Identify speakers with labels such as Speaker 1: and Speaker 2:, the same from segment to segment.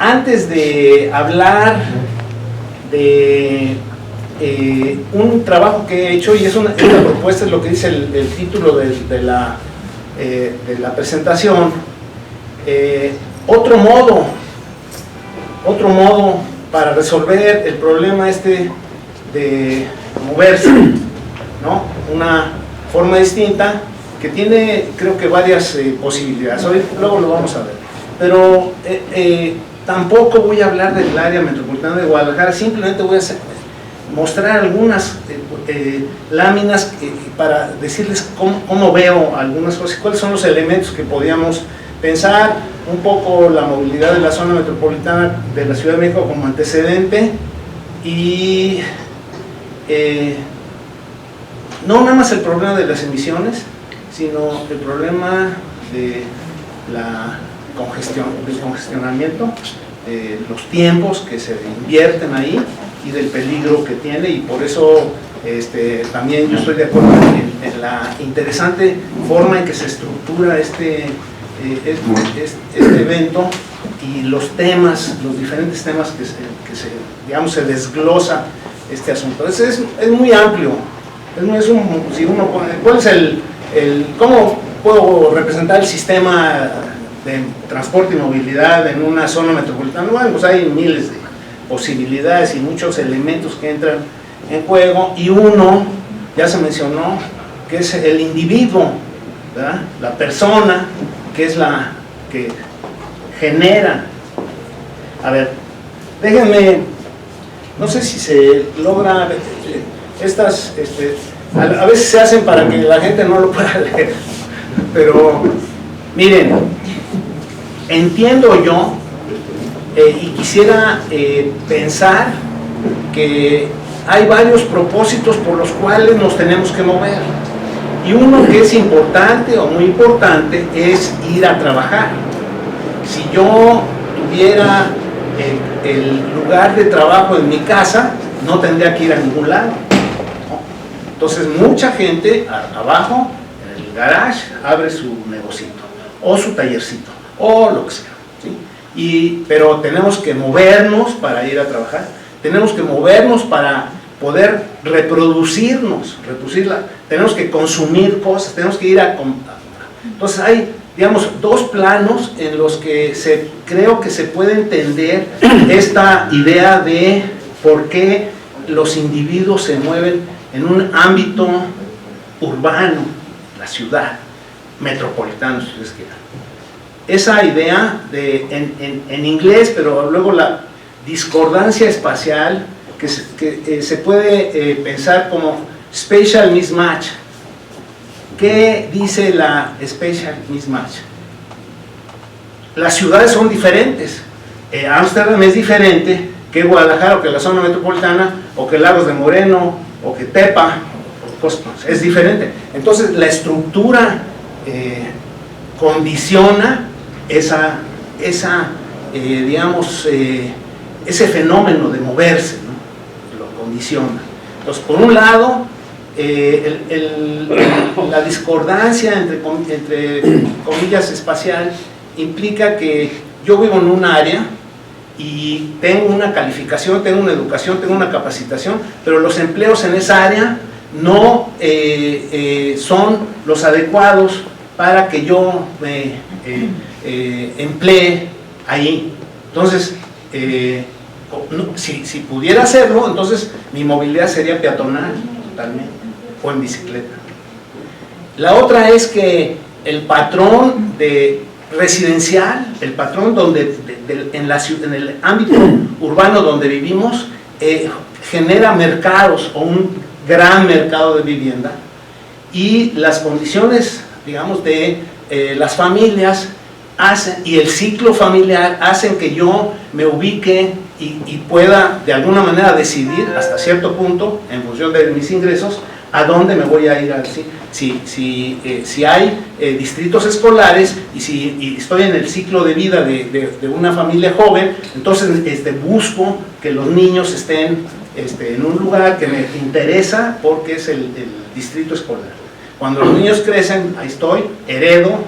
Speaker 1: antes de hablar de un trabajo que he hecho, y es una propuesta, es lo que dice el título de la presentación, otro modo para resolver el problema de moverse, ¿no? Una forma distinta que tiene, creo que, varias posibilidades. Luego lo vamos a ver. Pero tampoco voy a hablar del área metropolitana de Guadalajara, simplemente voy a mostrar algunas láminas para decirles cómo veo algunas cosas, cuáles son los elementos que podíamos pensar, un poco la movilidad de la zona metropolitana de la Ciudad de México como antecedente, y no nada más el problema de las emisiones, sino el problema de la del congestionamiento, los tiempos que se invierten ahí y del peligro que tiene, y por eso también yo estoy de acuerdo en la interesante forma en que se estructura este evento y los temas, los diferentes temas que se desglosa este asunto. Es muy amplio. Si uno pone, ¿cuál es cómo puedo representar el sistema de transporte y movilidad en una zona metropolitana? Bueno, pues hay miles de posibilidades y muchos elementos que entran en juego, y uno, ya se mencionó, que es el individuo, ¿verdad? La persona, que es la que genera. A ver, déjenme, no sé si se logra, estas, a veces se hacen para que la gente no lo pueda leer, pero miren, entiendo yo y quisiera pensar que hay varios propósitos por los cuales nos tenemos que mover, y uno que es importante o muy importante es ir a trabajar. Si yo tuviera el lugar de trabajo en mi casa, no tendría que ir a ningún lado, ¿no? Entonces mucha gente abajo en el garage abre su negocito o su tallercito o lo que sea, ¿sí? Pero tenemos que movernos para ir a trabajar, tenemos que movernos para poder reproducirnos, tenemos que consumir cosas, tenemos que ir a comprar. Entonces hay, digamos, dos planos en los que creo que se puede entender esta idea de por qué los individuos se mueven en un ámbito urbano, la ciudad, metropolitano, si ustedes quieran. Esa idea en inglés, pero luego la discordancia espacial, que se puede pensar como spatial mismatch. ¿Qué dice la spatial mismatch? Las ciudades son diferentes. Ámsterdam es diferente que Guadalajara, o que la zona metropolitana, o que Lagos de Moreno, o que Tepa, pues es diferente. Entonces la estructura condiciona digamos, ese fenómeno de moverse, ¿no? Lo condiciona. Entonces, por un lado, la discordancia entre comillas espacial implica que yo vivo en un área y tengo una calificación, tengo una educación, tengo una capacitación, pero los empleos en esa área no son los adecuados para que yo me emplee ahí. Entonces, si pudiera hacerlo, entonces mi movilidad sería peatonal totalmente, o en bicicleta. La otra es que el patrón residencial, el patrón en el ámbito urbano donde vivimos, genera mercados, o un gran mercado de vivienda, y las condiciones, digamos, de las familias y el ciclo familiar hacen que yo me ubique y pueda de alguna manera decidir hasta cierto punto, en función de mis ingresos, a dónde me voy a ir. Si hay distritos escolares y si estoy en el ciclo de vida de una familia joven, entonces busco que los niños estén en un lugar que me interesa porque es el distrito escolar. Cuando los niños crecen, ahí estoy, heredo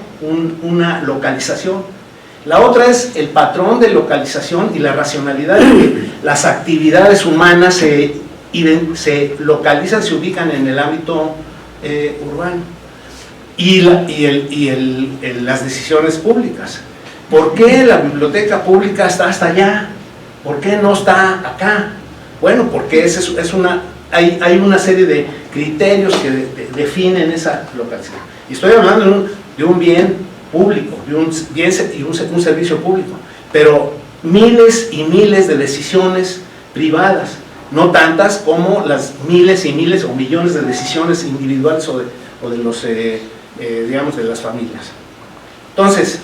Speaker 1: una localización. La otra es el patrón de localización y la racionalidad de que las actividades humanas se localizan, se ubican en el ámbito urbano y las decisiones públicas. ¿Por qué la biblioteca pública está hasta allá? ¿Por qué no está acá? Bueno, porque hay una serie de criterios que definen esa localización. Y estoy hablando de un bien público, de un servicio público, pero miles y miles de decisiones privadas, no tantas como las miles y miles o millones de decisiones individuales o de los, digamos, de las familias. Entonces,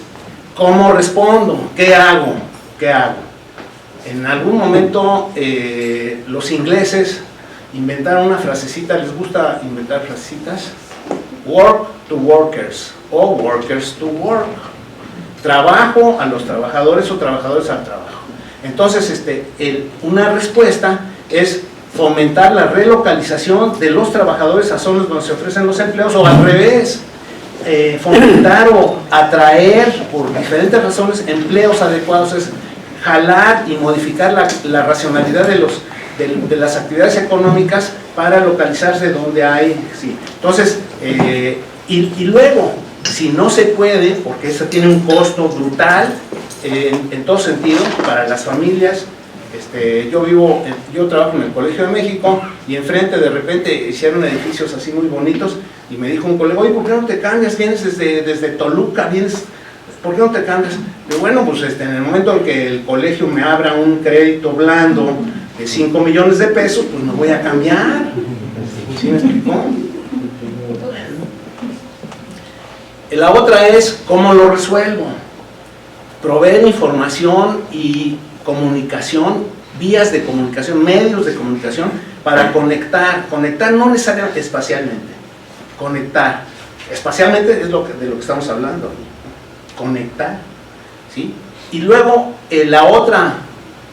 Speaker 1: ¿cómo respondo? ¿Qué hago? ¿Qué hago? En algún momento los ingleses inventaron una frasecita, les gusta inventar frasecitas, work to workers o workers to work, trabajo a los trabajadores o trabajadores al trabajo. Entonces una respuesta es fomentar la relocalización de los trabajadores a zonas donde se ofrecen los empleos, o al revés, fomentar o atraer por diferentes razones empleos adecuados, es jalar y modificar la racionalidad de las actividades económicas para localizarse donde hay, sí. Entonces, y luego, si no se puede, porque eso tiene un costo brutal en todo sentido para las familias. Yo trabajo en el Colegio de México y enfrente de repente hicieron edificios así muy bonitos y me dijo un colega, oye, ¿por qué no te cambias? Vienes desde Toluca, vienes, ¿por qué no te cambias? Y bueno, pues en el momento en que el colegio me abra un crédito blando de 5 millones de pesos, pues me voy a cambiar. ¿Sí me explicó? La otra es, ¿cómo lo resuelvo? Proveer información y comunicación, vías de comunicación, medios de comunicación para conectar no necesariamente espacialmente, conectar. Espacialmente es de lo que estamos hablando, conectar, ¿sí? Y luego la otra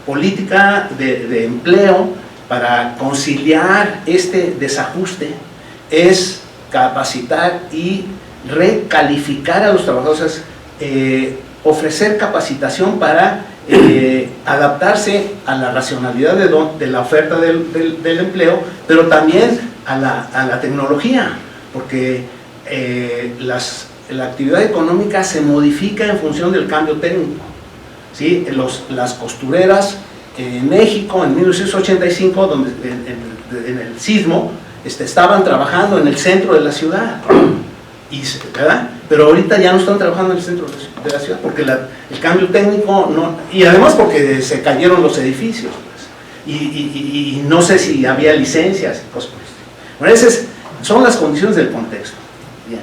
Speaker 1: política de empleo para conciliar este desajuste es capacitar y recalificar a los trabajadores, ofrecer capacitación para adaptarse a la racionalidad de la oferta del empleo, pero también a la tecnología, porque la actividad económica se modifica en función del cambio técnico, ¿sí? Las costureras en México en 1985, donde en el sismo, estaban trabajando en el centro de la ciudad, ¿verdad? Pero ahorita ya no están trabajando en el centro de la ciudad porque el cambio técnico no, y además porque se cayeron los edificios, pues, y no sé si había licencias y cosas por esto. Bueno, esas son las condiciones del contexto. Bien.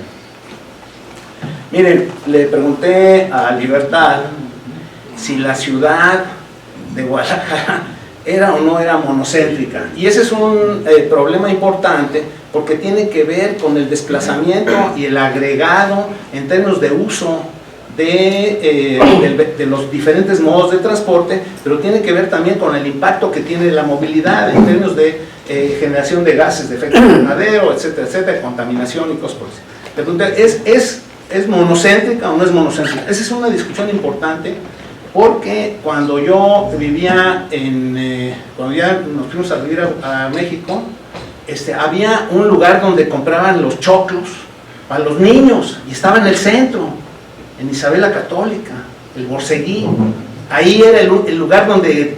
Speaker 1: Miren, le pregunté a Libertad si la ciudad de Guadalajara era o no era monocéntrica, y ese es un problema importante porque tiene que ver con el desplazamiento y el agregado en términos de uso de los diferentes modos de transporte, pero tiene que ver también con el impacto que tiene la movilidad en términos de generación de gases de efecto invernadero, etcétera, etcétera, contaminación y cosas por eso. Le pregunté, ¿es monocéntrica o no es monocéntrica? Esa es una discusión importante, porque cuando yo vivía cuando ya nos fuimos a vivir a México, había un lugar donde compraban los choclos para los niños, y estaba en el centro, en Isabel la Católica, el Borseguí. Ahí era el lugar donde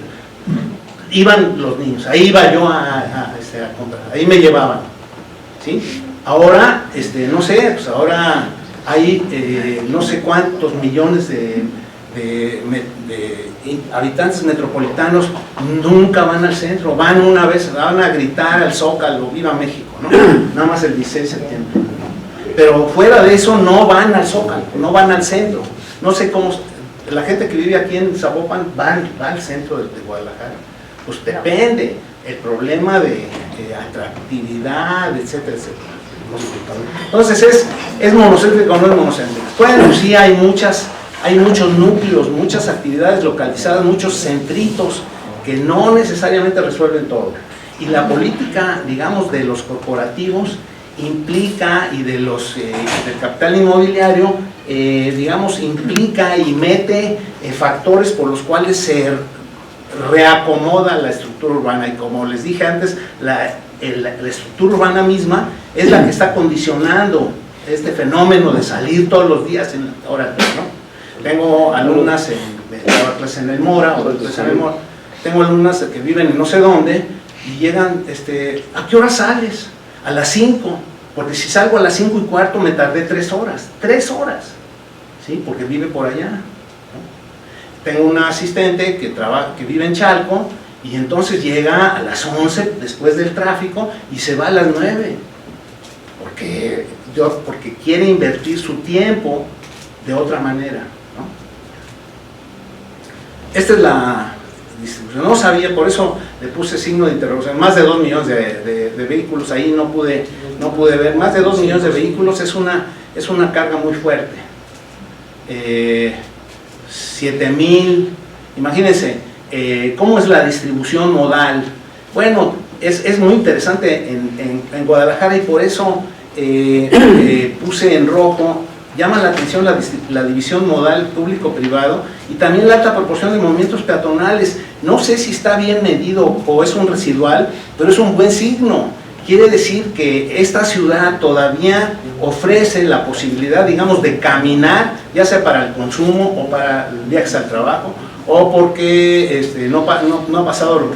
Speaker 1: iban los niños, ahí iba yo a comprar, ahí me llevaban, ¿sí? Ahora, no sé, pues ahora hay no sé cuántos millones de habitantes metropolitanos, nunca van al centro, van una vez, van a gritar al Zócalo, viva México, ¿no? Nada más el 16 de septiembre. Pero fuera de eso no van al Zócalo, no van al centro. No sé cómo, la gente que vive aquí en Zapopan va al centro de Guadalajara. Pues depende, el problema de atractividad, etcétera, etcétera. Entonces, ¿es monocéntrico o no es monocéntrico? Bueno, sí hay muchos núcleos, muchas actividades localizadas, muchos centritos que no necesariamente resuelven todo. Y la política, digamos, de los corporativos implica, y de los del capital inmobiliario, digamos, implica y mete factores por los cuales se reacomoda la estructura urbana. Y como les dije antes, la estructura urbana misma es la que está condicionando este fenómeno de salir todos los días en horas, ¿no? Tengo alumnas en el Mora, tengo alumnas que viven en no sé dónde y llegan, ¿a qué hora sales? A las 5, porque si salgo a las 5:15 me tardé 3 horas, ¿sí? Porque vive por allá, ¿no? Tengo una asistente que vive en Chalco y entonces llega a las 11 después del tráfico y se va a las 9, porque quiere invertir su tiempo de otra manera, ¿no? Esta es la distribución. No sabía, por eso le puse signo de interrogación. Más de 2 millones de vehículos, ahí no pude ver. Más de 2 millones de vehículos es una carga muy fuerte. 7,000, imagínense, ¿cómo es la distribución modal? Bueno, es muy interesante en Guadalajara, y por eso puse en rojo. Llama la atención la división modal público-privado y también la alta proporción de movimientos peatonales. No sé si está bien medido o es un residual, pero es un buen signo. Quiere decir que esta ciudad todavía ofrece la posibilidad, digamos, de caminar, ya sea para el consumo o para viajes al trabajo, o porque no ha pasado lo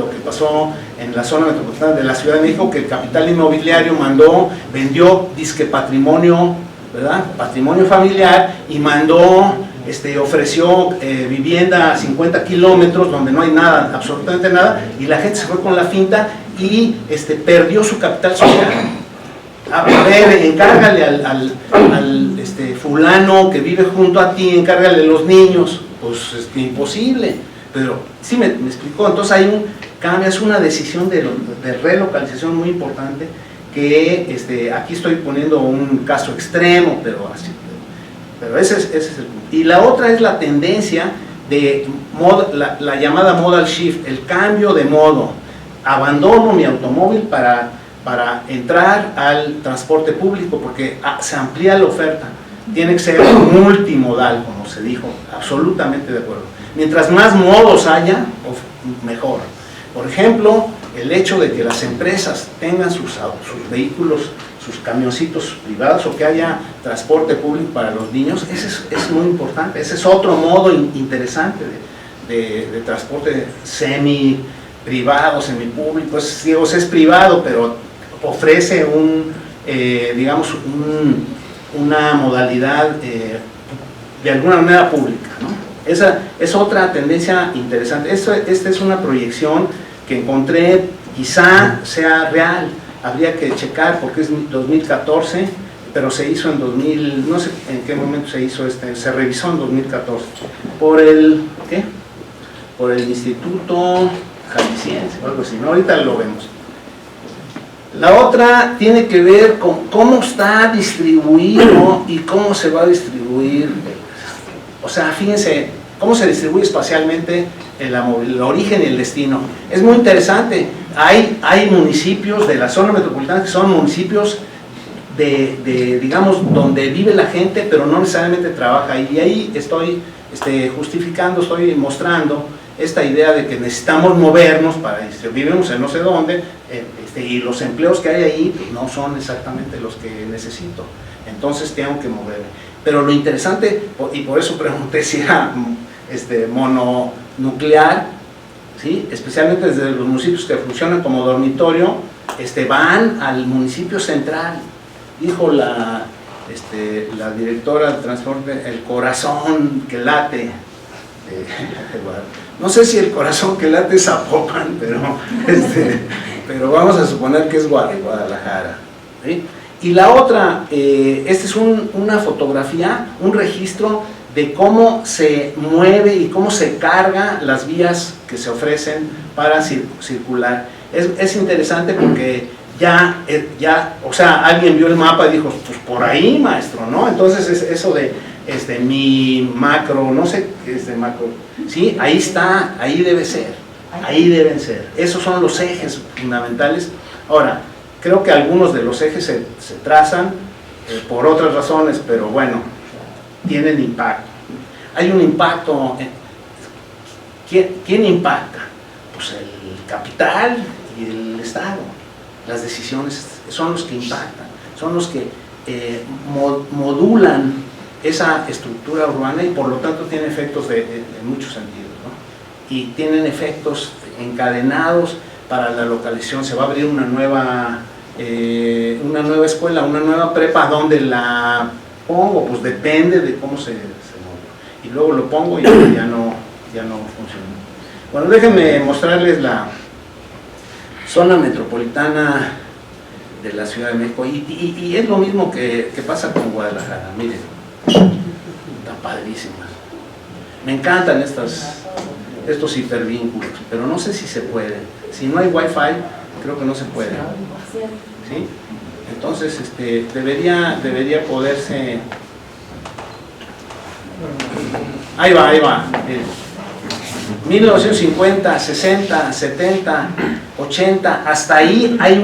Speaker 1: que pasó en la zona metropolitana de la Ciudad de México, que el capital inmobiliario vendió disque patrimonio, ¿verdad? Patrimonio familiar, y ofreció vivienda a 50 kilómetros donde no hay nada, absolutamente nada, y la gente se fue con la finta y perdió su capital social. A ver, encárgale al fulano que vive junto a ti, encárgale los niños. Pues imposible, pero sí me explicó. Entonces hay un cambio, es una decisión de relocalización muy importante, que aquí estoy poniendo un caso extremo, pero ese es el punto. Y la otra es la tendencia de la llamada modal shift, el cambio de modo. Abandono mi automóvil para entrar al transporte público, porque se amplía la oferta. Tiene que ser multimodal, como se dijo, absolutamente de acuerdo. Mientras más modos haya, mejor. Por ejemplo, el hecho de que las empresas tengan sus vehículos, sus camioncitos privados, o que haya transporte público para los niños, ese es muy importante. Ese es otro modo interesante de transporte semi-privado, semipúblico. Es privado, pero ofrece digamos, una modalidad de alguna manera pública, ¿no? Esa es otra tendencia interesante. Esta es una proyección que encontré, quizá sea real, habría que checar porque es 2014, pero se hizo en 2000, no sé en qué momento se hizo, se revisó en 2014 por el Instituto Jalisciense o algo así, ¿no? Ahorita lo vemos. La otra tiene que ver con cómo está distribuido y cómo se va a distribuir. O sea, fíjense cómo se distribuye espacialmente el origen y el destino. Es muy interesante. Hay municipios de la zona metropolitana que son municipios digamos, donde vive la gente, pero no necesariamente trabaja. Y ahí estoy justificando, estoy mostrando esta idea de que necesitamos movernos para vivimos en no sé dónde, y los empleos que hay ahí pues, no son exactamente los que necesito, entonces tengo que moverme. Pero lo interesante, y por eso pregunté si era mononuclear, ¿sí? Especialmente desde los municipios que funcionan como dormitorio, van al municipio central. Dijo la directora de transporte, el corazón que late. No sé si el corazón que late es Zapopan, pero vamos a suponer que es Guadalajara, ¿sí? Y la otra, esta es una fotografía, un registro de cómo se mueve y cómo se carga las vías que se ofrecen para circular. Es interesante porque ya, o sea, alguien vio el mapa y dijo, pues por ahí, maestro, ¿no? Entonces eso de mi macro, no sé qué es de macro, sí, ahí está, ahí debe ser, ahí deben ser. Esos son los ejes fundamentales. Ahora, Creo que algunos de los ejes se trazan por otras razones, pero bueno, tienen impacto. Hay un impacto. ¿Quién impacta? Pues el capital y el Estado. Las decisiones son los que impactan, son los que modulan esa estructura urbana y por lo tanto tienen efectos en muchos sentidos, ¿no? Y tienen efectos encadenados para la localización. Se va a abrir una nueva escuela, una nueva prepa. ¿Dónde la pongo? Pues depende de cómo se mueve. Y luego lo pongo y ya no funciona. Bueno, déjenme mostrarles la zona metropolitana de la Ciudad de México y es lo mismo que pasa con Guadalajara. Miren, están padrísimas. Me encantan estos hipervínculos, pero no sé si se pueden. Si no hay wifi, creo que no se puede. ¿Sí? Entonces, debería poderse. Ahí va. 1950, 60, 70, 80, hasta ahí hay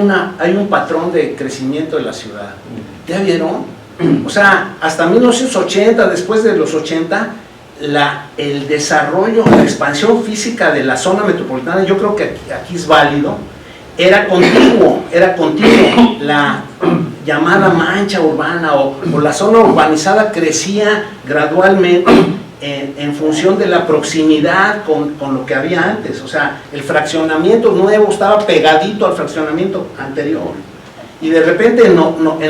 Speaker 1: un patrón de crecimiento de la ciudad. ¿Ya vieron? O sea, hasta 1980, después de los 80, el desarrollo, la expansión física de la zona metropolitana, yo creo que aquí es válido, era continuo, la llamada mancha urbana o la zona urbanizada crecía gradualmente en función de la proximidad con lo que había antes. O sea, el fraccionamiento nuevo estaba pegadito al fraccionamiento anterior y de repente en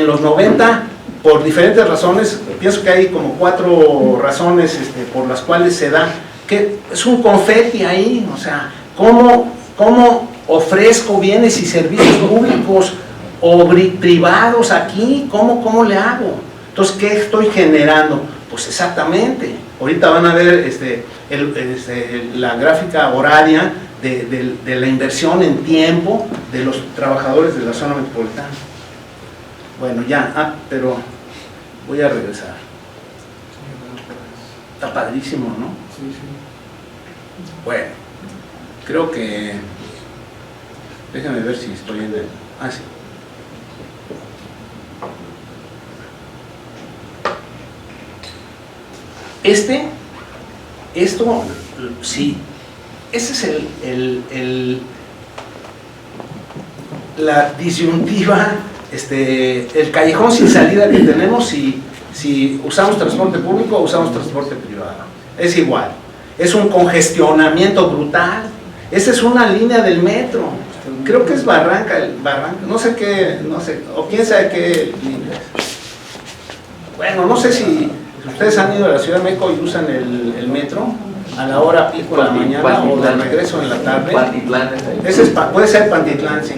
Speaker 1: los 90, por diferentes razones, pienso que hay como 4 razones por las cuales se da, que es un confeti ahí. O sea, ¿cómo ofrezco bienes y servicios públicos o privados aquí? ¿Cómo le hago? Entonces, ¿qué estoy generando? Pues exactamente, ahorita van a ver la gráfica horaria de la inversión en tiempo de los trabajadores de la zona metropolitana. Bueno, ya, pero voy a regresar. Está padrísimo, ¿no?
Speaker 2: Sí.
Speaker 1: Bueno, creo que... Déjame ver si estoy en el... Ah, sí. Esto, sí, ese es la disyuntiva, el callejón sin salida que tenemos si usamos transporte público o usamos transporte privado. Es igual, es un congestionamiento brutal. Esa es una línea del metro, creo que es Barranca, no sé, o quién sabe qué línea es. Bueno, no sé si ustedes han ido a la Ciudad de México y usan el metro a la hora pico de la mañana o de regreso en la tarde. Ese puede ser Pantitlán, sí.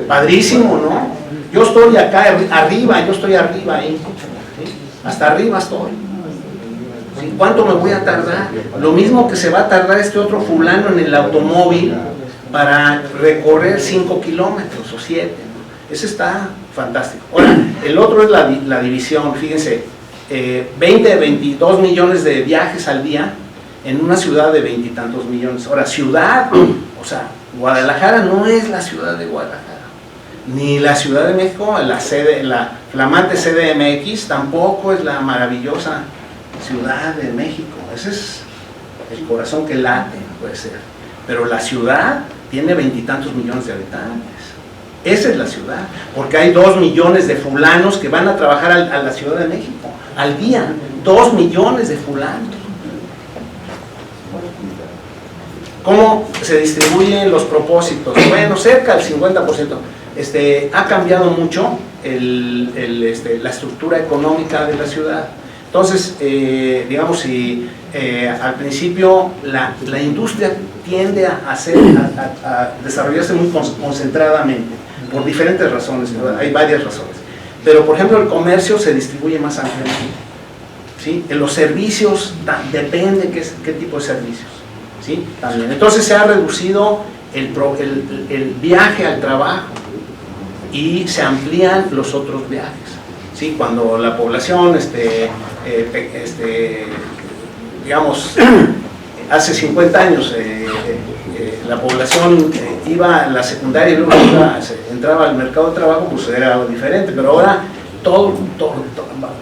Speaker 1: Padrísimo, ¿no? Yo estoy acá arriba ahí. ¿Sí? Hasta arriba estoy. ¿Sí? ¿Cuánto me voy a tardar? Lo mismo que se va a tardar este otro fulano en el automóvil para recorrer 5 kilómetros o 7. Ese está fantástico. Ahora, el otro es la división, fíjense. 22 millones de viajes al día en una ciudad de 20 y tantos millones. Ahora, ciudad, o sea, Guadalajara no es la ciudad de Guadalajara, ni la Ciudad de México, la flamante CDMX, tampoco es la maravillosa Ciudad de México. Ese es el corazón que late, puede ser. Pero la ciudad tiene 20 y tantos millones de habitantes. Esa es la ciudad, porque hay 2 millones de fulanos que van a trabajar a la Ciudad de México al día. 2 millones de fulanos. ¿Cómo se distribuyen los propósitos? Bueno, cerca del 50%. Ha cambiado mucho la estructura económica de la ciudad. Entonces, digamos, si al principio la industria tiende a desarrollarse muy concentradamente, por diferentes razones, hay varias razones. Pero, por ejemplo, el comercio se distribuye más ampliamente. ¿Sí? En los servicios, depende qué tipo de servicios. ¿Sí? También. Entonces se ha reducido el viaje al trabajo y se amplían los otros viajes. ¿Sí? Cuando la población, digamos, hace 50 años la población iba a la secundaria y luego entraba al mercado de trabajo, pues era algo diferente, pero ahora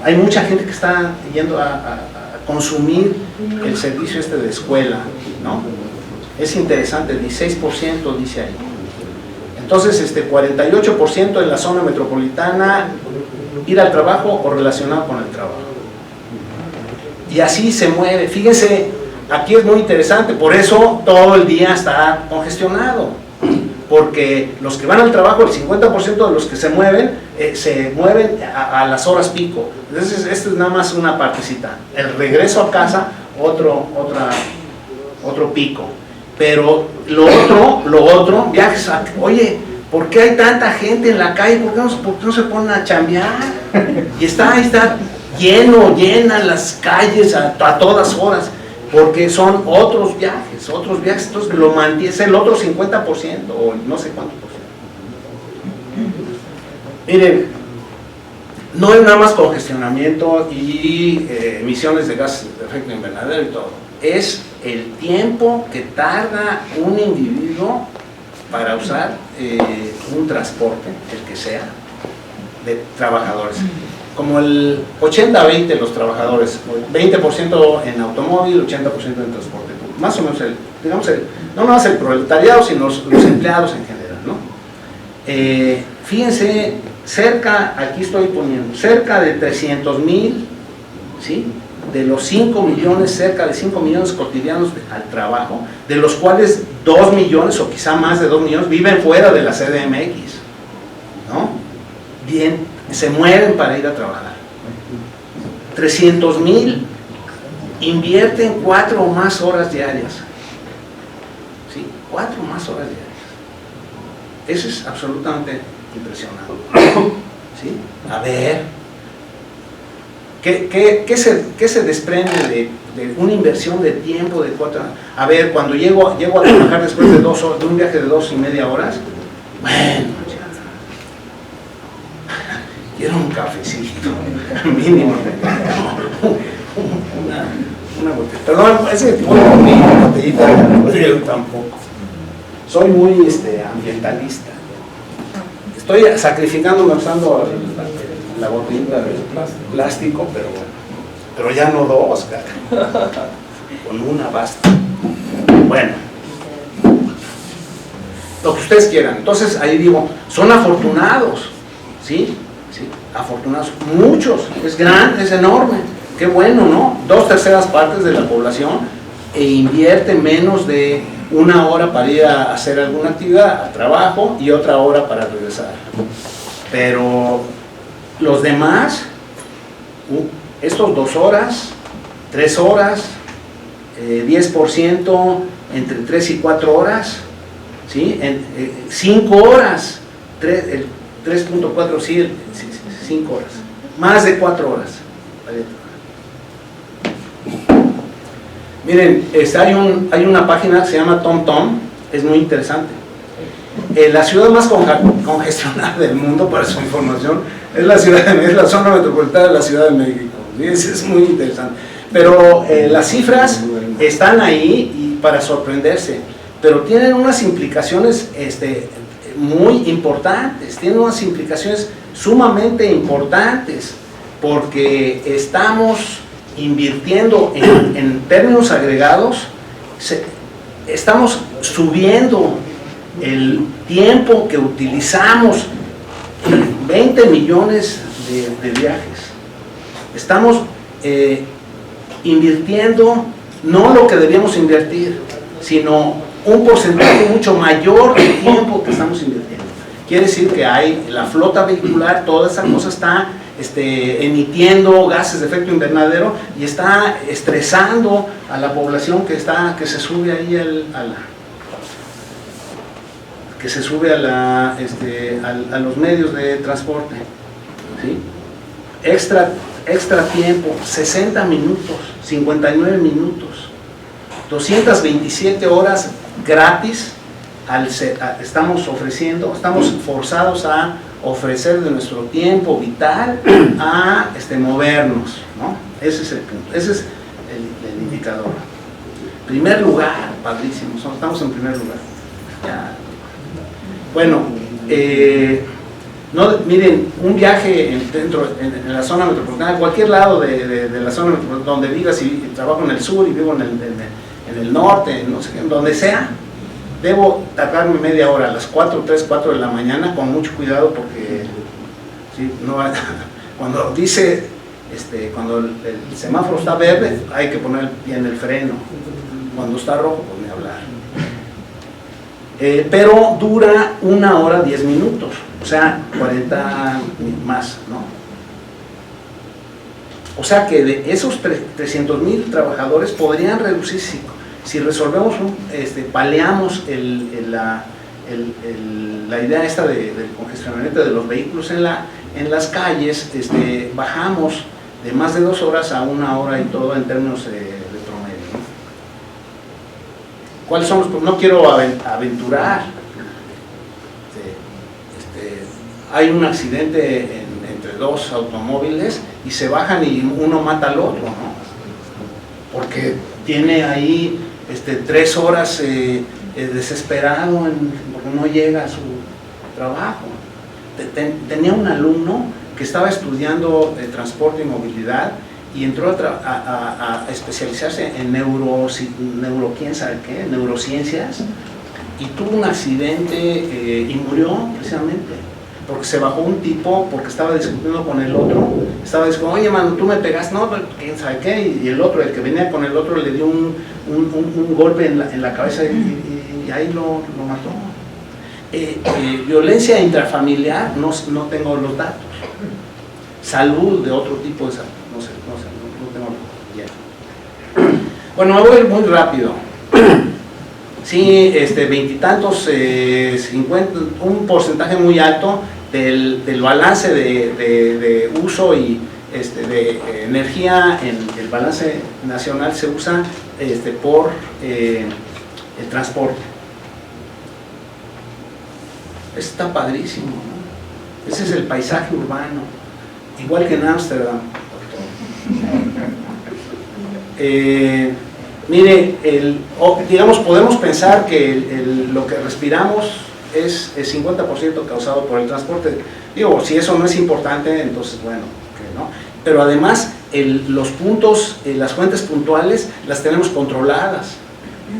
Speaker 1: hay mucha gente que está yendo a consumir el servicio de escuela, ¿no? Es interesante, 16% dice ahí. Entonces, 48% en la zona metropolitana, ir al trabajo o relacionado con el trabajo. Y así se mueve. Fíjense, aquí es muy interesante, por eso todo el día está congestionado. Porque los que van al trabajo, el 50% de los que se mueven a las horas pico. Entonces, esto es nada más una partecita. El regreso a casa, otro pico. Pero lo otro, viajes oye, ¿por qué hay tanta gente en la calle? ¿Por qué no se ponen a chambear? Y está llenan las calles a todas horas, porque son otros viajes, entonces lo mantiene, es el otro 50%, o no sé cuánto por ciento. Miren, no es nada más congestionamiento y emisiones de gases de efecto invernadero y todo. Es el tiempo que tarda un individuo para usar un transporte, el que sea, de trabajadores. Como el 80-20 los trabajadores, 20% en automóvil, 80% en transporte. Más o menos, no más el proletariado, sino los empleados en general, ¿no? Fíjense, aquí estoy poniendo, cerca de 300,000, ¿sí? De los 5 millones, cerca de 5 millones cotidianos al trabajo, de los cuales 2 millones o quizá más de 2 millones viven fuera de la CDMX, ¿no? Bien, se mueven para ir a trabajar. 300,000 invierten 4 o más horas diarias, ¿sí? 4 o más horas diarias. Eso es absolutamente impresionante, ¿sí? A ver, ¿Qué se desprende de una inversión de tiempo de 4 horas? A ver, cuando llego a trabajar después de un viaje de 2,5 horas, bueno, ya, quiero un cafecito, mínimo, una botella. Perdón, ese tipo de botellita, yo tampoco. Soy muy ambientalista. Estoy sacrificándome usando la botellita de plástico, pero ya no 2, cara. Con una basta. Bueno, lo que ustedes quieran. Entonces ahí digo, son afortunados, ¿sí? Sí, afortunados, muchos, es grande, es enorme, qué bueno, ¿no? 2/3 partes de la población invierte menos de 1 hora para ir a hacer alguna actividad, a trabajo, y otra hora para regresar. Pero los demás, estos 2 horas, 3 horas, 10% entre 3 y 4 horas, ¿sí? 5 horas, 3.4, sí, 5 horas, más de 4 horas. Miren, hay una página que se llama TomTom, es muy interesante. La ciudad más congestionada del mundo, para su información, es la zona metropolitana de la Ciudad de México. Es muy interesante. Pero las cifras están ahí y para sorprenderse, pero tienen unas implicaciones muy importantes, tienen unas implicaciones sumamente importantes, porque estamos invirtiendo en términos agregados, estamos subiendo el tiempo que utilizamos, 20 millones de viajes. Estamos invirtiendo no lo que debíamos invertir, sino un porcentaje mucho mayor de tiempo que estamos invirtiendo. Quiere decir que hay la flota vehicular, toda esa cosa está emitiendo gases de efecto invernadero y está estresando a la población que se sube ahí a los medios de transporte, ¿sí? Extra tiempo, 60 minutos, 59 minutos, 227 horas gratis estamos forzados a ofrecer de nuestro tiempo vital a movernos, ¿no? Ese es el punto, ese es el indicador. Primer lugar, padrísimo, estamos en primer lugar. Ya. Bueno, no, miren, un viaje en la zona metropolitana, en cualquier lado de la zona metropolitana, donde vivas, y trabajo en el sur y vivo en el norte, no sé, donde sea, debo tardarme media hora, a las 4 de la mañana, con mucho cuidado, porque ¿sí? No, cuando dice, cuando el semáforo está verde, hay que poner el pie en el freno, cuando está rojo, pues ni hablar. Pero dura 1 hora 10 minutos, o sea, 40 más, ¿no? O sea que de esos 300,000 trabajadores podrían reducir, si resolvemos, paleamos la idea esta del congestionamiento de los vehículos en las calles, bajamos de más de 2 horas a 1 hora y todo en términos de promedio, ¿no? ¿Cuáles son los? Pues no quiero aventurar. Hay un accidente entre 2 automóviles y se bajan y uno mata al otro, ¿no? Porque tiene ahí 3 horas desesperado porque no llega a su trabajo. Tenía un alumno que estaba estudiando transporte y movilidad y entró a especializarse en quién sabe qué, neurociencias, y tuvo un accidente y murió precisamente porque se bajó un tipo, porque estaba discutiendo con el otro, estaba diciendo, oye mano, tú me pegaste, no, quién sabe qué, y el otro, el que venía con el otro, le dio un golpe en la cabeza y ahí lo mató. Violencia intrafamiliar, no tengo los datos. Salud de otro tipo de salud, no tengo bien. Bueno, me voy a ir muy rápido. Sí, 20 y tantos, 50, un porcentaje muy alto del balance de uso y de energía en el balance nacional se usa por el transporte. Está padrísimo, ¿no? Ese es el paisaje urbano, igual que en Ámsterdam. Mire, digamos, podemos pensar que lo que respiramos es 50% causado por el transporte. Digo, si eso no es importante, entonces bueno, ¿no? Pero además los puntos, las fuentes puntuales las tenemos controladas,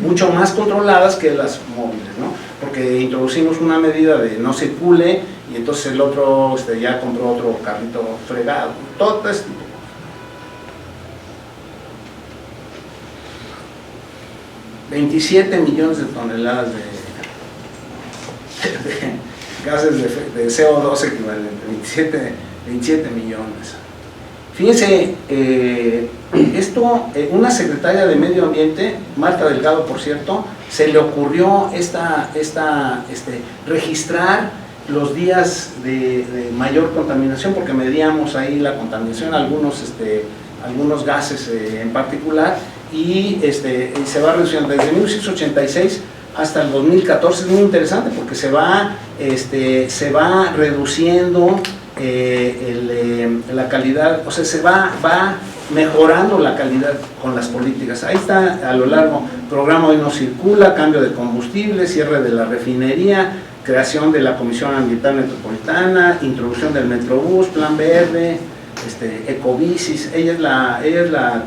Speaker 1: mucho más controladas que las móviles, ¿no? Porque introducimos una medida de no circule y entonces el otro ya compró otro carrito fregado, todo esto. $27 millones de toneladas de gases de CO2 equivalente, 27 millones. Fíjense, una secretaria de Medio Ambiente, Marta Delgado, por cierto, se le ocurrió registrar los días de mayor contaminación, porque medíamos ahí la contaminación, algunos gases en particular, y se va reduciendo desde 1986 hasta el 2014. Es muy interesante porque se va reduciendo la calidad, o sea, se va mejorando la calidad con las políticas. Ahí está a lo largo: programa Hoy No Circula, cambio de combustible, cierre de la refinería, creación de la Comisión Ambiental Metropolitana, introducción del Metrobús, Plan Verde, Ecobicis. Ella es la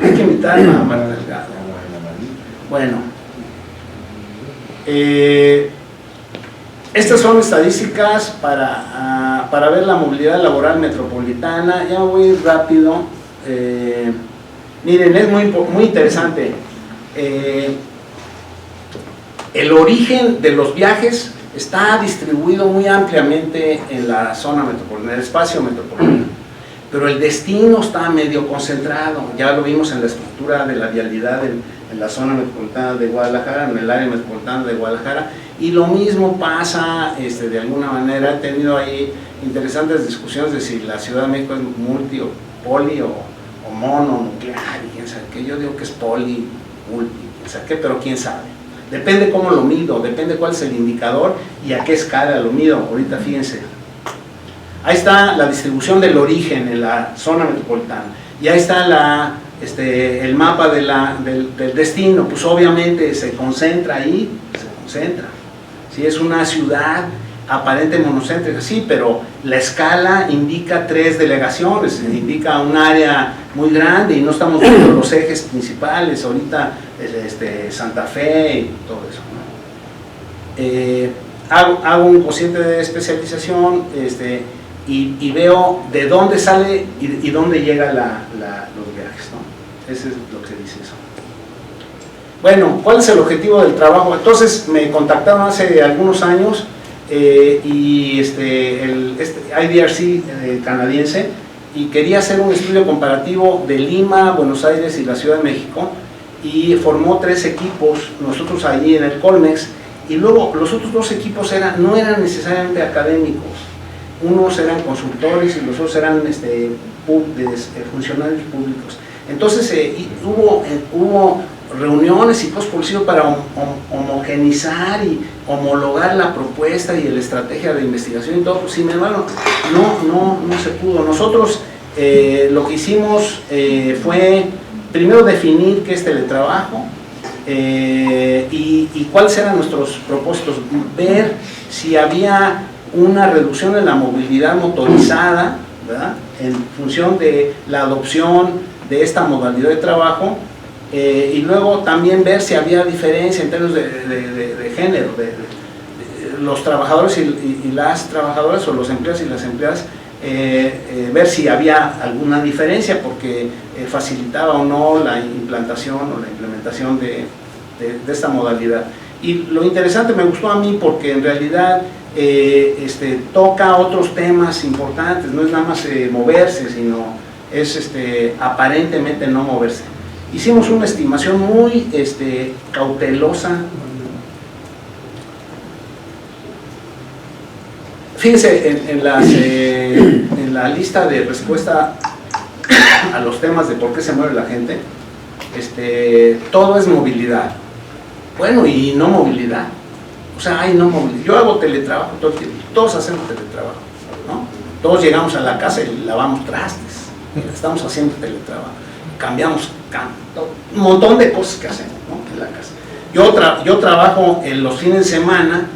Speaker 1: hay que invitar a Marta Delgado. Bueno, estas son estadísticas para ver la movilidad laboral metropolitana. Ya voy rápido. Miren, es muy interesante. El origen de los viajes está distribuido muy ampliamente en la zona metropolitana, en el espacio metropolitano, pero el destino está medio concentrado. Ya lo vimos en la estructura de la vialidad en la zona metropolitana de Guadalajara, en el área metropolitana de Guadalajara, y lo mismo pasa de alguna manera. He tenido ahí interesantes discusiones de si la Ciudad de México es multi o poli o mononuclear, y quién sabe qué. Yo digo que es poli, multi, quién sabe qué, pero quién sabe. Depende cómo lo mido, depende cuál es el indicador y a qué escala lo mido. Ahorita fíjense, ahí está la distribución del origen en la zona metropolitana, y ahí está el mapa del destino. Pues obviamente se concentra ahí, ¿sí? Es una ciudad aparente monocéntrica, sí, pero la escala indica 3 delegaciones, indica un área muy grande, y no estamos viendo los ejes principales ahorita, Santa Fe y todo eso, ¿no? Hago un cociente de especialización, y veo de dónde sale y dónde llega los viajes, ¿no? Ese es lo que dice eso. Bueno, ¿cuál es el objetivo del trabajo? Entonces me contactaron hace algunos años, y el IDRC canadiense, y quería hacer un estudio comparativo de Lima, Buenos Aires y la Ciudad de México, y formó 3 equipos, nosotros allí en el Colmex, y luego los otros 2 equipos no eran necesariamente académicos, unos eran consultores y los otros eran funcionarios públicos. Entonces hubo reuniones y cosas por el estilo para homogenizar y homologar la propuesta y la estrategia de investigación y todo. Sin embargo, no se pudo. Nosotros lo que hicimos fue primero definir qué es teletrabajo, y cuáles eran nuestros propósitos, ver si había una reducción en la movilidad motorizada, ¿verdad?, en función de la adopción de esta modalidad de trabajo, y luego también ver si había diferencia en términos de género, los trabajadores y las trabajadoras, o los empleados y las empleadas, ver si había alguna diferencia, porque facilitaba o no la implantación o la implementación de esta modalidad. Y lo interesante, me gustó a mí porque en realidad toca otros temas importantes, no es nada más moverse, sino es aparentemente no moverse. Hicimos una estimación muy cautelosa. Fíjense, en la lista de respuesta a los temas de por qué se mueve la gente, todo es movilidad. Bueno, y no movilidad. O sea, hay no movilidad. Yo hago teletrabajo todo el tiempo, todos hacemos teletrabajo, ¿no? Todos llegamos a la casa y lavamos trastes, estamos haciendo teletrabajo, cambiamos un montón de cosas que hacemos, ¿no?, en la casa. Yo trabajo en los fines de semana,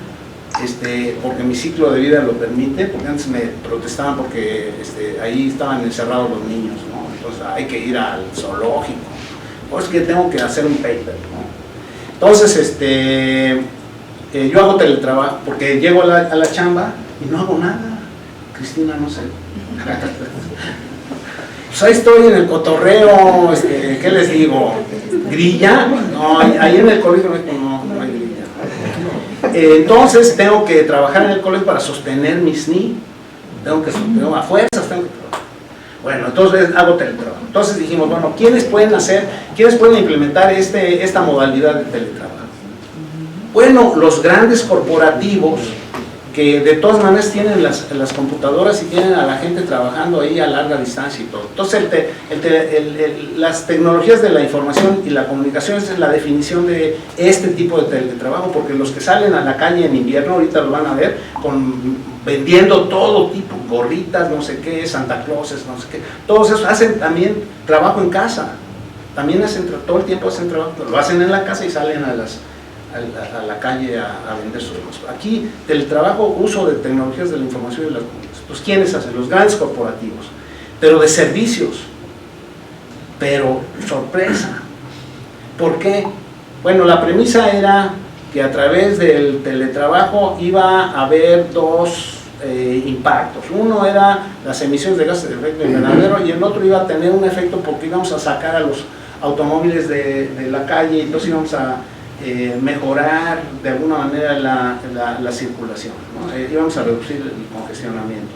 Speaker 1: porque mi ciclo de vida lo permite, porque antes me protestaban porque ahí estaban encerrados los niños, ¿no? Entonces hay que ir al zoológico, pues que tengo que hacer un paper, ¿no? Entonces, yo hago teletrabajo porque llego a la chamba y no hago nada. Cristina, no sé. Pues ahí estoy en el cotorreo, ¿qué les digo? ¿Grilla? No, ahí en el colegio no hay grilla. Entonces tengo que trabajar en el colegio para sostener mi SNI. A fuerzas tengo que trabajar. Bueno, entonces hago teletrabajo. Entonces dijimos, bueno, ¿quiénes pueden implementar esta modalidad de teletrabajo? Bueno, los grandes corporativos, que de todas maneras tienen las computadoras y tienen a la gente trabajando ahí a larga distancia y todo. Entonces, las tecnologías de la información y la comunicación es la definición de este tipo de teletrabajo, porque los que salen a la calle en invierno, ahorita lo van a ver, vendiendo todo tipo, gorritas, no sé qué, Santa Clauses, no sé qué, todos esos hacen también trabajo en casa, también todo el tiempo hacen trabajo, lo hacen en la casa y salen a la calle a vender sus cosas. Aquí, teletrabajo, uso de tecnologías de la información y de las comunicaciones. Pues, ¿quiénes hacen? Los grandes corporativos, pero de servicios. Pero, sorpresa. ¿Por qué? Bueno, la premisa era que a través del teletrabajo iba a haber 2 impactos. Uno era las emisiones de gases de efecto invernadero, y el otro iba a tener un efecto porque íbamos a sacar a los automóviles de la calle, y entonces íbamos a mejorar de alguna manera la circulación, ¿no? Íbamos a reducir el congestionamiento.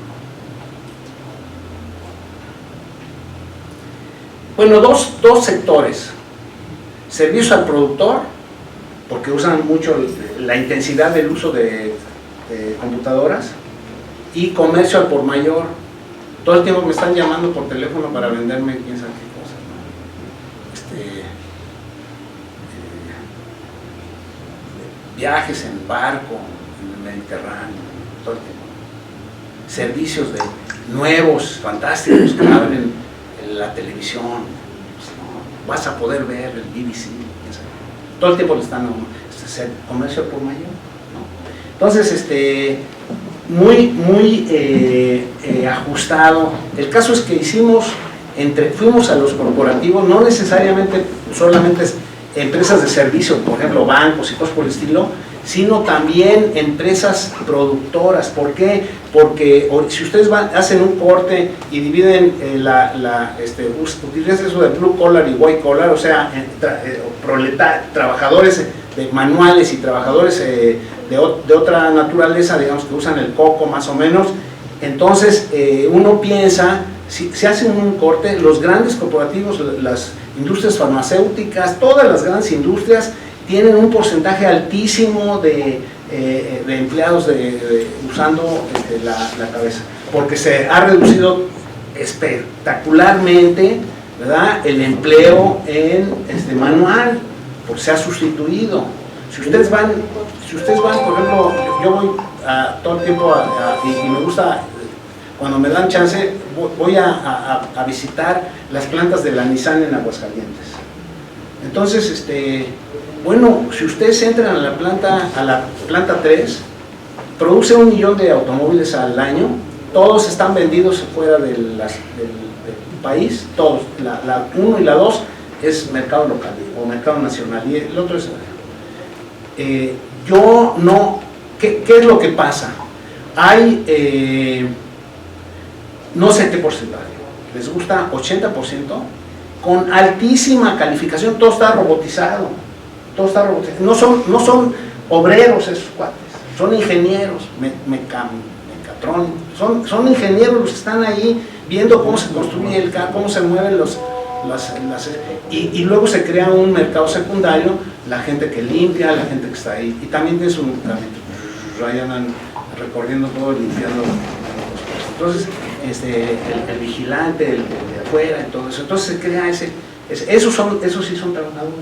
Speaker 1: Bueno, dos sectores: servicios al productor, porque usan mucho la intensidad del uso de computadoras, y comercio al por mayor. Todo el tiempo me están llamando por teléfono para venderme quién sabe qué cosas, ¿no? Viajes en barco, en el Mediterráneo, todo el tiempo. Servicios nuevos, fantásticos, que abren en la televisión, ¿no? Vas a poder ver el BBC, todo el tiempo le están comercio por mayor, ¿no? Entonces, muy ajustado. El caso es que fuimos a los corporativos, no necesariamente solamente empresas de servicio, por ejemplo bancos y cosas por el estilo, sino también empresas productoras. ¿Por qué? Porque si ustedes hacen un corte y dividen utilizan eso de blue collar y white collar, o sea, trabajadores manuales y trabajadores de otra naturaleza, digamos que usan el coco más o menos, entonces uno piensa, si hacen un corte, los grandes corporativos, las industrias farmacéuticas, todas las grandes industrias tienen un porcentaje altísimo de empleados usando la cabeza, porque se ha reducido espectacularmente, ¿verdad?, el empleo en manual, porque se ha sustituido. Si ustedes van, por ejemplo, yo voy todo el tiempo y me gusta, cuando me dan chance, voy a visitar las plantas de la Nissan en Aguascalientes. Entonces, bueno, si ustedes entran a la planta 3, produce 1 millón de automóviles al año, todos están vendidos fuera del país, todos. La 1 y la 2 es mercado local o mercado nacional, y el otro es... ¿qué es lo que pasa? Hay, no sé qué porcentaje, les gusta 80%, con altísima calificación, todo está robotizado, no son obreros esos cuates, son ingenieros, mecatrónicos, son ingenieros los que están ahí viendo cómo se construye el carro, cómo se mueven y luego se crea un mercado secundario, la gente que limpia, la gente que está ahí, y también tienes ahí andan recorriendo todo, limpiando. Entonces, el vigilante, el de afuera, y todo eso. Entonces se crea esos sí son trabajadores,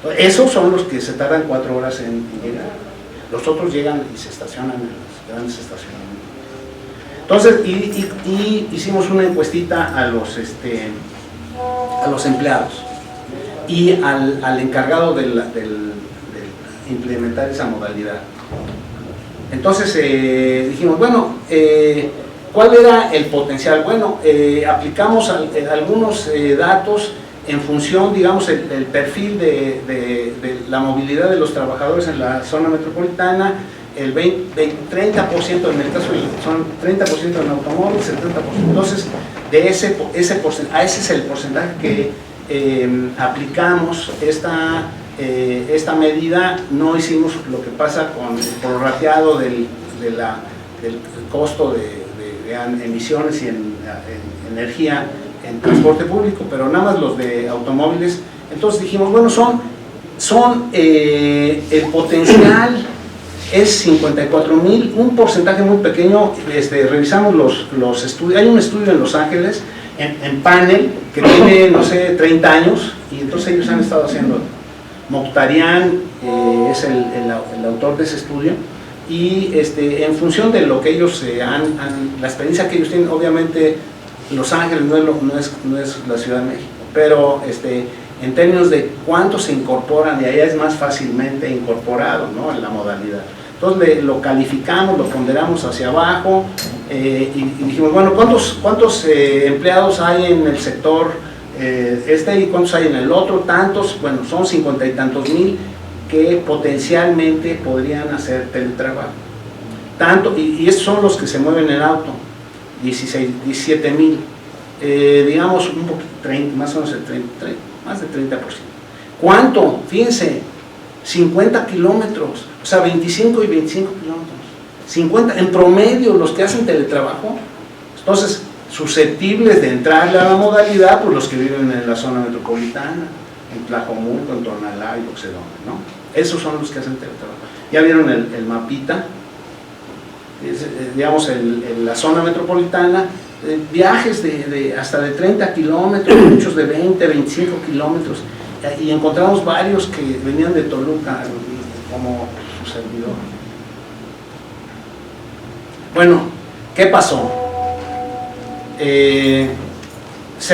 Speaker 1: ¿no? Esos son los que se tardan 4 horas en llegar. Los otros llegan y se estacionan en las grandes estacionamientos. Entonces, hicimos una encuestita a los empleados y al encargado de implementar esa modalidad. Entonces dijimos, bueno, ¿cuál era el potencial? Bueno, aplicamos algunos datos en función, digamos, el perfil de la movilidad de los trabajadores en la zona metropolitana, el 30%, en el caso son 30% en automóviles, 70%. Entonces, ese es el porcentaje que aplicamos esta medida. No hicimos lo que pasa con el prorrateado del costo de emisiones y en energía en transporte público, pero nada más los de automóviles. Entonces dijimos, bueno, el potencial es 54,000, un porcentaje muy pequeño. Revisamos los estudios. Hay un estudio en Los Ángeles, en panel, que tiene, no sé, 30 años, y entonces ellos han estado haciendo. Mokhtarian es el autor de ese estudio, y en función de lo que ellos la experiencia que ellos tienen, obviamente Los Ángeles no es la Ciudad de México, pero en términos de cuánto se incorporan, y allá es más fácilmente incorporado, ¿no?, en la modalidad. Entonces lo calificamos, lo ponderamos hacia abajo, y dijimos, bueno, ¿cuántos empleados hay en el sector y cuántos hay en el otro? Tantos. Bueno, son 50 y tantos mil que potencialmente podrían hacer teletrabajo. Y estos son los que se mueven en auto, 17,000, digamos un poquito, 30, más o menos más de 30%. ¿Cuánto? Fíjense, 50 kilómetros, o sea, 25 y 25 kilómetros, 50 en promedio los que hacen teletrabajo. Entonces, susceptibles de entrar a la modalidad, pues los que viven en la zona metropolitana, en Tlajomulco, en Tonalá y no sé dónde, ¿no? Esos son los que hacen teletrabajo. Ya vieron el mapita, digamos, la zona metropolitana, viajes hasta de 30 kilómetros, muchos de 20, 25 kilómetros, y encontramos varios que venían de Toluca, como su servidor. Bueno, ¿Qué pasó? Se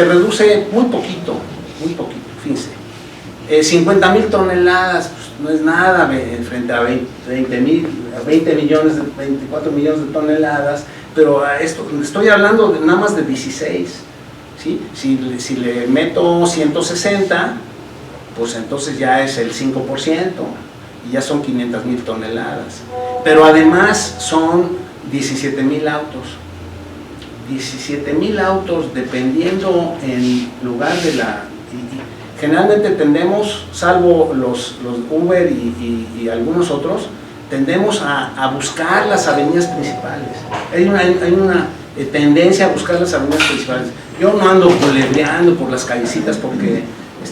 Speaker 1: reduce muy poquito, fíjense. 50,000 toneladas, pues, no es nada frente a 20 millones, 24 millones de toneladas, pero a esto, estoy hablando nada más de 16, ¿sí? Si le meto 160, pues entonces ya es el 5%, y ya son 500,000 toneladas, pero además son 17,000 autos. 17,000 autos, dependiendo en lugar de la... Generalmente tendemos, salvo los Uber y algunos otros, tendemos a buscar las avenidas principales. Hay una tendencia a buscar las avenidas principales. Yo no ando culebreando por las callecitas porque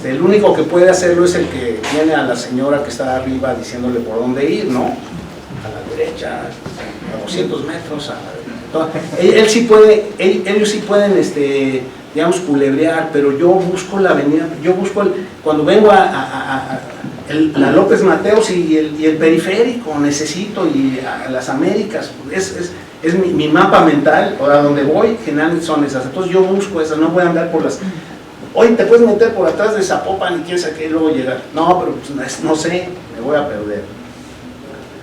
Speaker 1: el único que puede hacerlo es el que tiene a la señora que está arriba diciéndole por dónde ir, ¿no? A la derecha, a 200 metros, ellos sí pueden, digamos, culebrear, pero yo busco la avenida, cuando vengo a la López Mateos y el periférico, necesito, y a las Américas, es mi mapa mental, o a donde voy, generalmente son esas, entonces yo busco esas, no voy a andar por las... Hoy te puedes meter por atrás de Zapopan y quieres aquí luego llegar, no, pero pues, no sé, me voy a perder.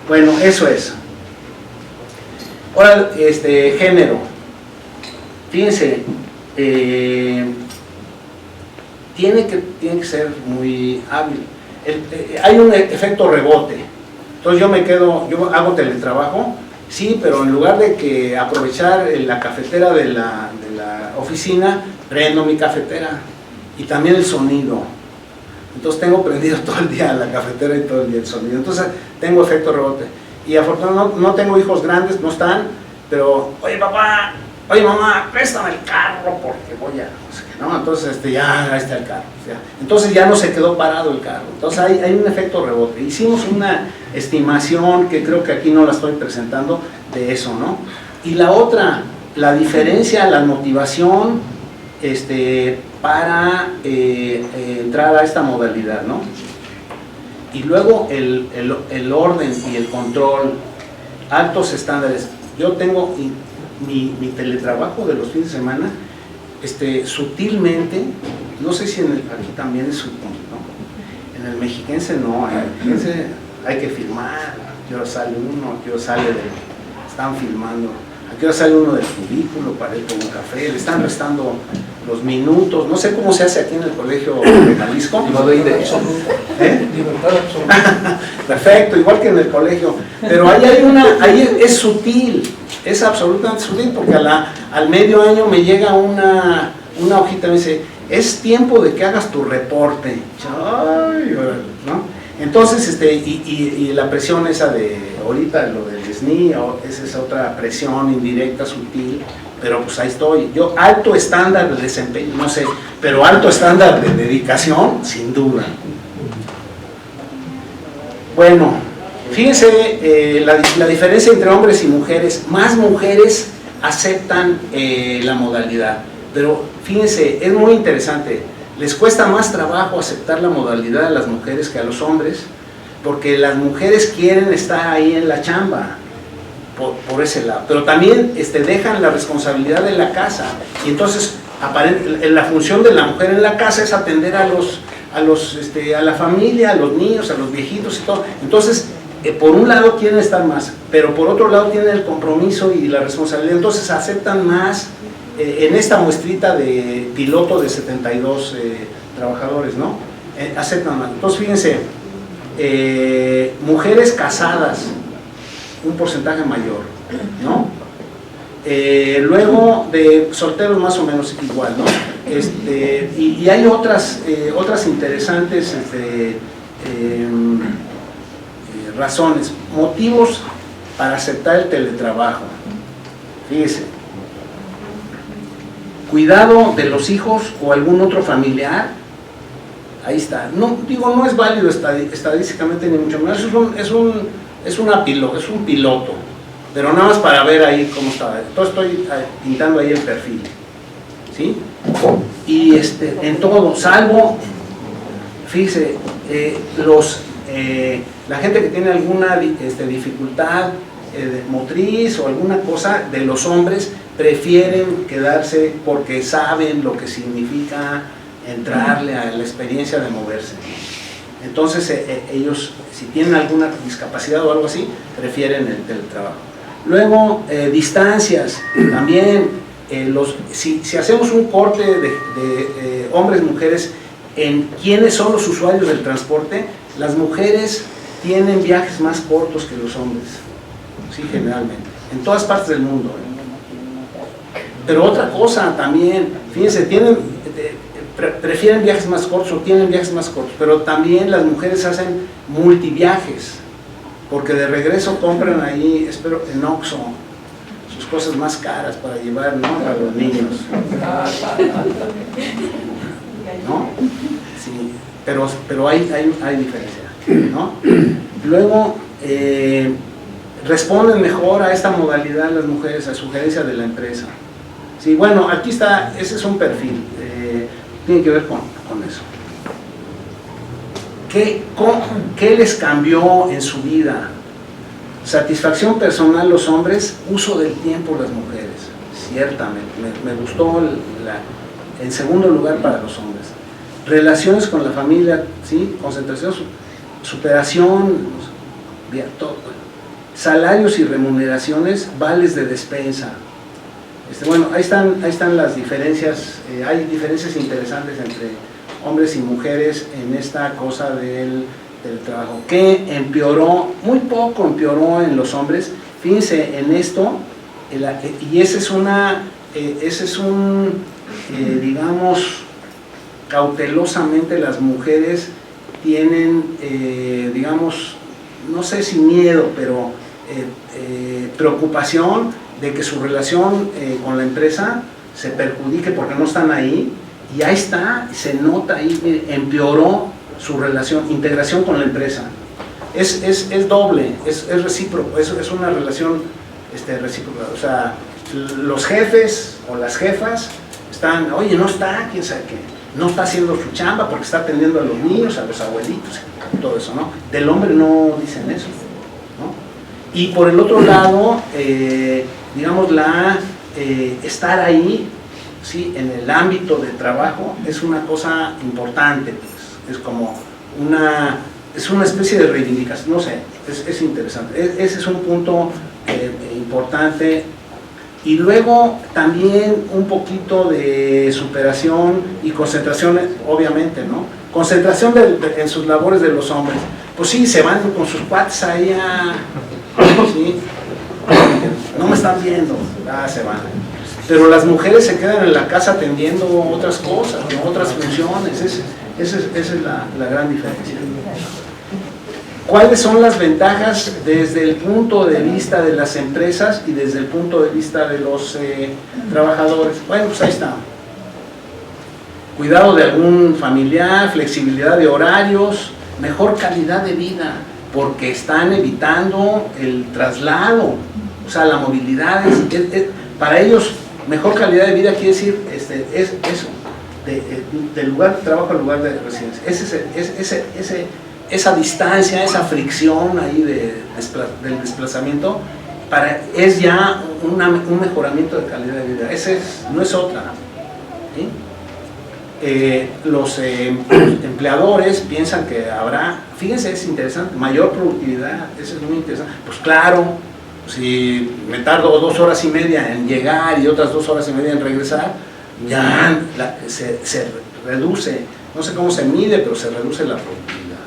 Speaker 1: Bueno, eso es. Ahora, género, fíjense, tiene que ser muy hábil. Hay un efecto rebote. Entonces yo hago teletrabajo, sí, pero en lugar de que aprovechar la cafetera de la oficina, prendo mi cafetera y también el sonido. Entonces tengo prendido todo el día la cafetera y todo el día el sonido. Entonces tengo efecto rebote. Y afortunadamente no tengo hijos grandes, no están, pero, oye papá, oye mamá, préstame el carro porque voy a... ¿no? Entonces ya ahí está el carro. Entonces ya no se quedó parado el carro. Entonces hay un efecto rebote. Hicimos una estimación que creo que aquí no la estoy presentando de eso, ¿no? Y la otra, la diferencia, la motivación para entrar a esta modalidad, ¿no? Y luego el orden y el control, altos estándares. Yo tengo mi teletrabajo de los fines de semana, sutilmente, no sé si aquí también es sutil, ¿no? En el mexiquense no, en el mexiquense hay que firmar, a qué hora sale uno, a qué hora sale están filmando, a qué hora sale uno del cubículo para ir por un café, le están restando los minutos, no sé cómo se hace aquí en el colegio de Jalisco. Perfecto, igual que en el colegio, pero ahí es sutil, es absolutamente sutil, porque al medio año me llega una hojita y me dice, es tiempo de que hagas tu reporte. Ay, ¿no? Entonces, y la presión esa de ahorita, lo del SNI, esa es otra presión indirecta, sutil, pero pues ahí estoy. Yo, alto estándar de desempeño, no sé, pero alto estándar de dedicación, sin duda. Bueno, fíjense la diferencia entre hombres y mujeres. Más mujeres aceptan la modalidad, pero fíjense, es muy interesante. Les cuesta más trabajo aceptar la modalidad a las mujeres que a los hombres, porque las mujeres quieren estar ahí en la chamba, por ese lado, pero también dejan la responsabilidad de la casa, y entonces la función de la mujer en la casa es atender a la familia, a los niños, a los viejitos y todo. Entonces, por un lado quieren estar más, pero por otro lado tienen el compromiso y la responsabilidad, entonces aceptan más. En esta muestrita de piloto de 72 trabajadores, ¿no? Aceptan más. Entonces, fíjense, mujeres casadas, un porcentaje mayor, ¿no? Luego de solteros más o menos igual, ¿no? Y hay otras interesantes razones, motivos para aceptar el teletrabajo. Fíjense. Cuidado de los hijos o algún otro familiar, ahí está. No es válido estadísticamente ni mucho menos, es un piloto, pero nada más para ver ahí cómo está. Entonces estoy pintando ahí el perfil, ¿sí? Y en todo, salvo, fíjese, la gente que tiene alguna dificultad motriz o alguna cosa de los hombres, prefieren quedarse porque saben lo que significa entrarle a la experiencia de moverse. Entonces ellos, si tienen alguna discapacidad o algo así, prefieren el teletrabajo. Luego, distancias, también, si hacemos un corte de hombres y mujeres en quiénes son los usuarios del transporte, las mujeres tienen viajes más cortos que los hombres, sí, generalmente, en todas partes del mundo. Pero otra cosa también, fíjense, prefieren viajes más cortos o tienen viajes más cortos, pero también las mujeres hacen multiviajes, porque de regreso compran ahí, espero, en Oxxo, sus cosas más caras para llevar, ¿no?, a los niños. ¿No? Sí, pero hay diferencia, ¿no? Luego, responden mejor a esta modalidad las mujeres, a sugerencia de la empresa. Sí, bueno, aquí está, ese es un perfil, tiene que ver con eso. ¿Qué les cambió en su vida? Satisfacción personal los hombres, uso del tiempo las mujeres, ciertamente, me gustó en segundo lugar para los hombres. Relaciones con la familia, ¿sí? Concentración, superación, todo. Salarios y remuneraciones, vales de despensa. Bueno, ahí están las diferencias, hay diferencias interesantes entre hombres y mujeres en esta cosa del trabajo, que empeoró, muy poco empeoró en los hombres. Fíjense en esto, y ese es digamos, cautelosamente las mujeres tienen, digamos, no sé si miedo, pero preocupación de que su relación con la empresa se perjudique porque no están ahí, y ahí está, se nota ahí, empeoró su relación, integración con la empresa. Es doble, es recíproco, es una relación recíproca. O sea, los jefes o las jefas están, oye, no está, quién sabe qué, no está haciendo su chamba porque está atendiendo a los niños, a los abuelitos, todo eso, ¿no? Del hombre no dicen eso, ¿no? Y por el otro lado, digamos, estar ahí, ¿sí?, en el ámbito de trabajo es una cosa importante, pues, es como una especie de reivindicación, no sé, es interesante, ese es un punto importante. Y luego también un poquito de superación y concentración, obviamente, ¿no? Concentración en sus labores de los hombres. Pues sí, se van con sus cuates ahí ¿sí? No me están viendo, se van. Pero las mujeres se quedan en la casa atendiendo otras cosas, ¿no?, otras funciones. Esa es la gran diferencia. ¿Cuáles son las ventajas desde el punto de vista de las empresas y desde el punto de vista de los trabajadores? Bueno, pues ahí está. Cuidado de algún familiar, flexibilidad de horarios, mejor calidad de vida, porque están evitando el traslado, o sea, la movilidad. Para ellos, mejor calidad de vida quiere decir es eso, del lugar de trabajo al lugar de residencia. Esa distancia, esa fricción ahí del desplazamiento, es ya un mejoramiento de calidad de vida. No es otra, ¿sí? Los empleadores piensan que habrá, fíjense, es interesante, mayor productividad, eso es muy interesante. Pues claro, si me tardo 2 horas y media en llegar y otras 2 horas y media en regresar, ya se reduce, no sé cómo se mide, pero se reduce la productividad.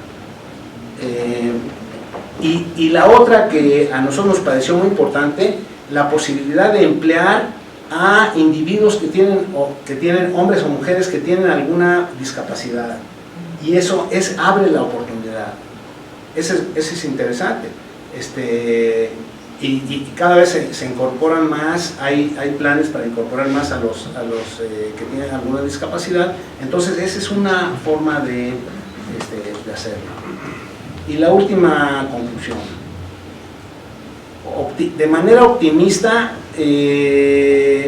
Speaker 1: Y la otra que a nosotros nos pareció muy importante, la posibilidad de emplear a individuos que tienen hombres o mujeres que tienen alguna discapacidad, y eso abre la oportunidad. Ese es interesante. Y cada vez se incorporan más, hay planes para incorporar más a los que tienen alguna discapacidad. Entonces esa es una forma de hacerlo. Y la última conclusión, de manera optimista,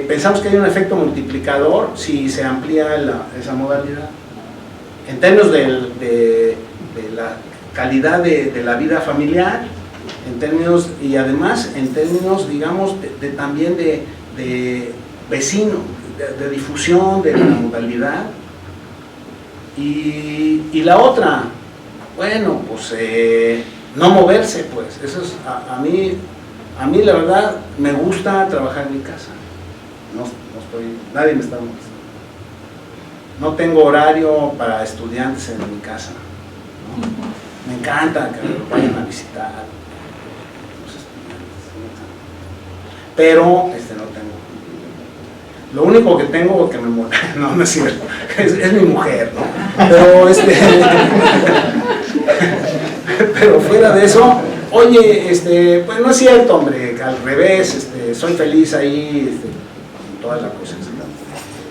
Speaker 1: pensamos que hay un efecto multiplicador si se amplía esa modalidad. En términos de la calidad de la vida familiar, en términos, y además en términos, digamos, también de vecino, de difusión de la modalidad. Y la otra, bueno, pues no moverse, pues, eso es, a mí la verdad me gusta trabajar en mi casa, nadie me está molestando. No tengo horario para estudiantes en mi casa, ¿no? Me encanta que me vayan a visitar los estudiantes, pero no tengo. Lo único que tengo que me molesta, no es cierto, es mi mujer, ¿no? Pero fuera de eso, oye, pues no es cierto, hombre, al revés, soy feliz ahí, con todas las cosas.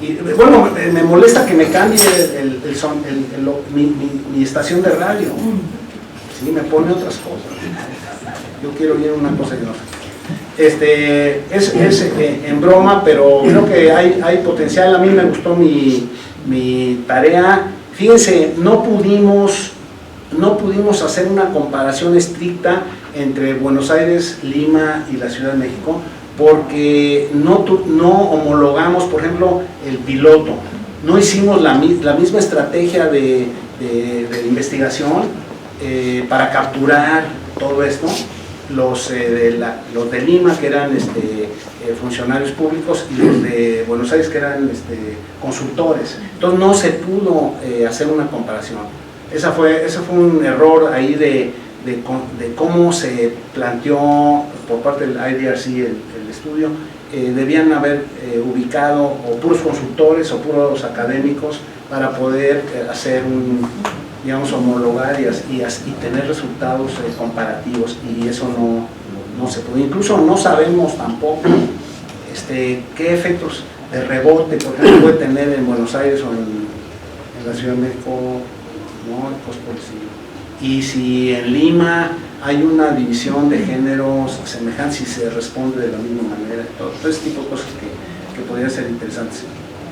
Speaker 1: Y bueno, me molesta que me cambie mi estación de radio, ¿sí? Me pone otras cosas. Yo quiero oír una cosa que no sé. Es en broma, pero creo que hay potencial. A mí me gustó mi tarea. Fíjense, no pudimos hacer una comparación estricta entre Buenos Aires, Lima y la Ciudad de México, porque no homologamos, por ejemplo, el piloto. No hicimos la misma estrategia de investigación para capturar todo esto. Los de Lima, que eran funcionarios públicos, y los de Buenos Aires, que eran consultores. Entonces no se pudo hacer una comparación. Ese fue un error ahí de cómo se planteó por parte del IDRC el estudio. Debían haber ubicado o puros consultores o puros académicos para poder hacer digamos, homologar y tener resultados comparativos, y eso no se puede. Incluso no sabemos tampoco qué efectos de rebote, por ejemplo, puede tener en Buenos Aires o en la Ciudad de México, ¿no? Y si en Lima hay una división de géneros semejante, si se responde de la misma manera, todo ese tipo de cosas que podrían ser interesantes.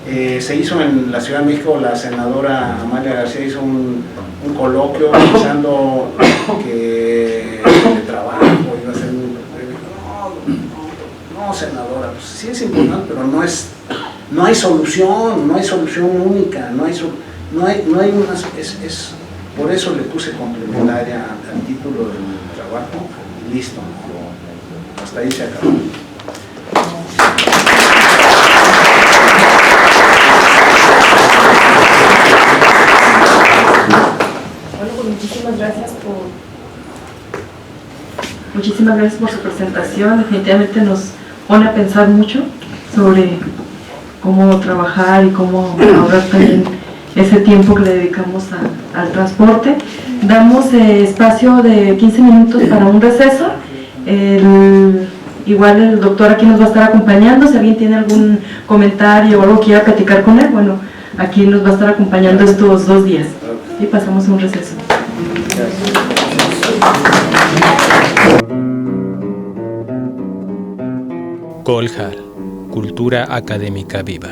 Speaker 1: Se hizo en la Ciudad de México, la senadora Amalia García hizo un coloquio pensando que el trabajo iba a ser muy... No, senadora, pues sí es importante, pero no hay solución única, por eso le puse complementaria al título del trabajo, y listo, hasta ahí se acabó.
Speaker 2: Muchísimas gracias por su presentación. Definitivamente nos pone a pensar mucho sobre cómo trabajar y cómo ahorrar también ese tiempo que le dedicamos al transporte. Damos espacio de 15 minutos para un receso. Igual el doctor aquí nos va a estar acompañando. Si alguien tiene algún comentario o algo que quiera platicar con él, bueno, aquí nos va a estar acompañando estos 2 días. Y pasamos a un receso.
Speaker 3: Colhal, cultura académica viva.